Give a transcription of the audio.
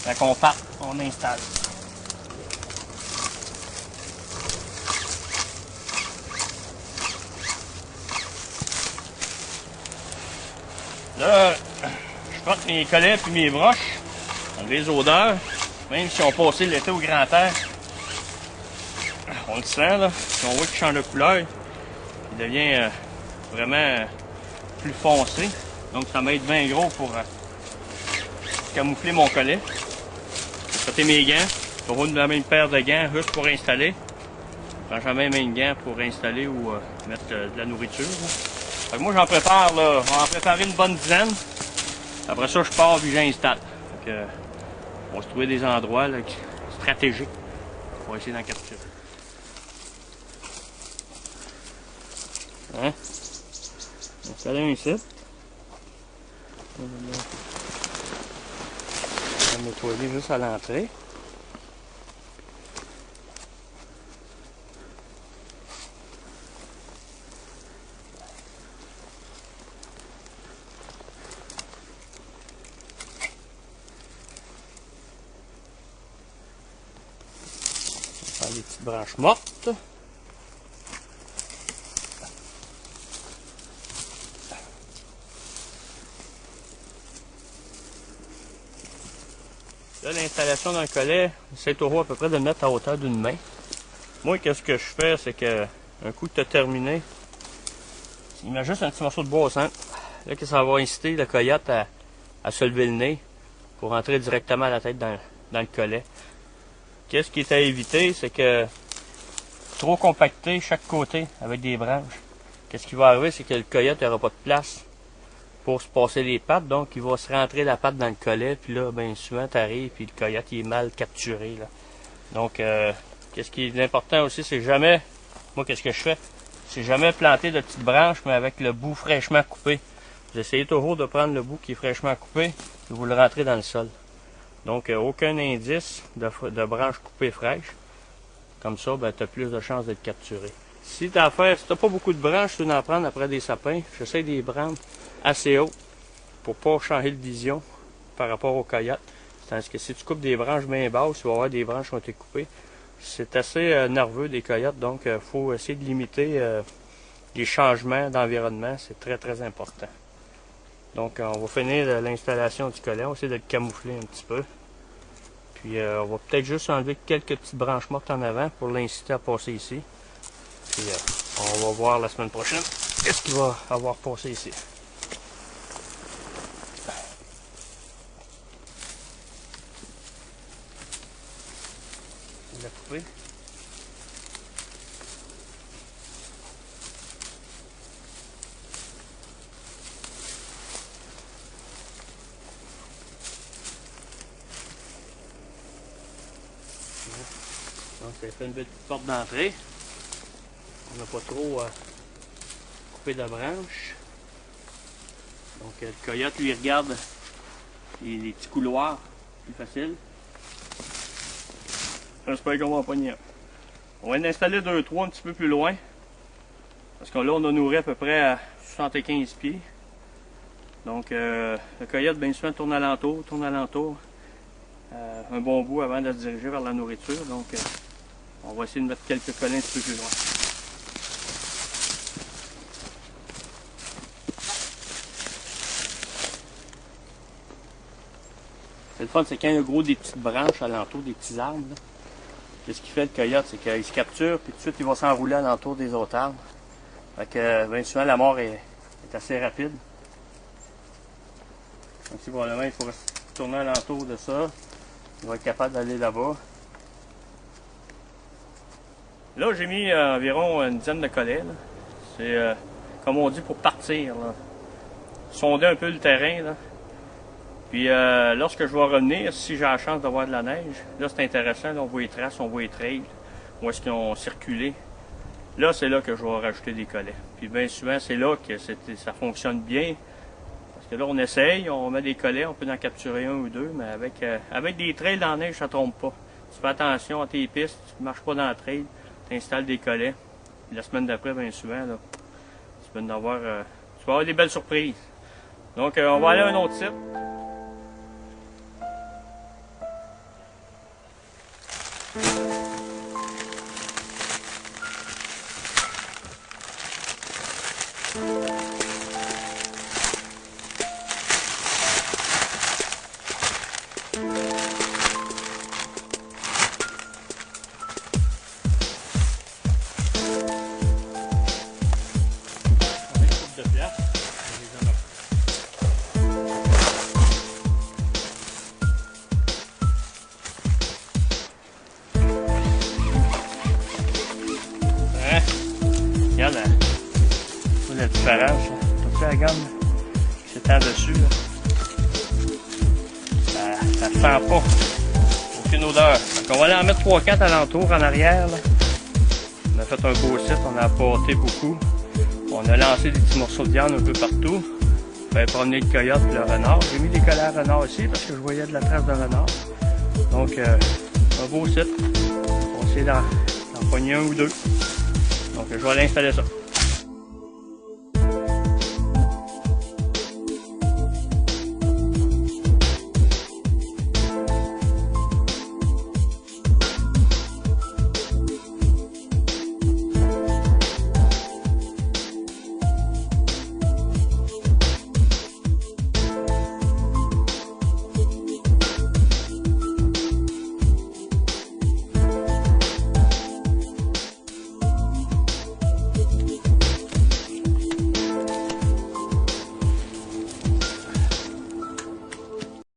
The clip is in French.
Quand on part, on installe. Là, je frotte mes collets puis mes broches, enlever les odeurs, même si on passé l'été au grand air. On le sent là, si on voit qu'il change de couleur, il devient vraiment plus foncé. Donc ça m'aide bien gros pour camoufler mon collet. Je vais frotter mes gants, je roule la même paire de gants juste pour installer. Je prends jamais les mêmes gants pour installer ou mettre de la nourriture. Fait que moi j'en prépare là, on va en préparer une bonne dizaine. Après ça je pars puis j'installe. On va se trouver des endroits là, stratégiques pour essayer d'en capturer. Hein? Installer un site. On va nettoyer juste à l'entrée. On va faire des petites branches mortes. Là, l'installation d'un collet, c'est au à peu près de le mettre à hauteur d'une main. Moi, qu'est-ce que je fais, c'est que un coup que tu as terminé, il met juste un petit morceau de bois au centre. Là, que ça va inciter le coyote à se lever le nez pour entrer directement la tête dans le collet. Qu'est-ce qui est à éviter, c'est que trop compacter chaque côté avec des branches. Qu'est-ce qui va arriver, c'est que le coyote n'aura pas de place pour se passer les pattes, donc il va se rentrer la patte dans le collet, puis là, ben souvent t'arrives, puis le coyote il est mal capturé, là. Donc, qu'est-ce qui est important aussi, c'est jamais, moi qu'est-ce que je fais, c'est jamais planter de petites branches, mais avec le bout fraîchement coupé. Vous essayez toujours de prendre le bout qui est fraîchement coupé, et vous le rentrez dans le sol. Donc, aucun indice de branches coupées fraîches. Comme ça, ben, tu as plus de chances d'être capturé. Si tu n'as pas beaucoup de branches, tu veux en prendre après des sapins, j'essaie de les prendre assez haut pour pas changer de vision par rapport au coyote. Tandis que si tu coupes des branches bien basses, tu vas avoir des branches qui ont été coupées. C'est assez nerveux des coyotes, donc il faut essayer de limiter les changements d'environnement. C'est très très important. Donc on va finir l'installation du collet, on va essayer de le camoufler un petit peu. Puis on va peut-être juste enlever quelques petites branches mortes en avant pour l'inciter à passer ici. Puis on va voir la semaine prochaine qu'est-ce qu'il va avoir passé ici. La couper. Donc ça fait une belle petite porte d'entrée. On n'a pas trop coupé de branches. Donc le coyote lui regarde les petits couloirs plus faciles. J'espère qu'on va en pogner un. On va en installer 2-3 un petit peu plus loin. Parce que là on a nourri à peu près à 75 pieds. Donc le coyote bien souvent tourne alentour. Un bon bout avant de se diriger vers la nourriture. Donc on va essayer de mettre quelques collets un petit peu plus loin. Le fun, c'est quand il y a gros des petites branches alentour, des petits arbres. Ce qu'il fait le coyote, c'est qu'il se capture, puis tout de suite il va s'enrouler alentour des autres arbres. Fait que bien souvent la mort est assez rapide. Donc si probablement il faut tourner alentour de ça. Il va être capable d'aller là-bas. Là j'ai mis environ une dizaine de collets. C'est comme on dit pour partir. Là. Sonder un peu le terrain. Là. Puis lorsque je vais revenir, si j'ai la chance d'avoir de la neige, là c'est intéressant, là, on voit les traces, on voit les trails, où est-ce qu'ils ont circulé. Là c'est là que je vais rajouter des collets. Puis bien souvent c'est là que ça fonctionne bien. Parce que là on essaye, on met des collets, on peut en capturer un ou deux, mais avec des trails dans la neige, ça ne trompe pas. Tu fais attention à tes pistes, tu ne marches pas dans la trail, tu installes des collets. Puis la semaine d'après, bien souvent, là, tu vas avoir des belles surprises. Donc on va aller à un autre site. la gomme qui s'étend dessus. Ça ne sent pas. Aucune odeur. Donc on va aller en mettre 3-4 alentours en arrière. Là. On a fait un beau site, on a pâté beaucoup. On a lancé des petits morceaux de viande un peu partout. On va promener le coyote et le renard. J'ai mis des collants renard ici parce que je voyais de la trace de renard. Donc un beau site. On va essayer d'en pogner un ou deux. Donc je vais aller installer ça.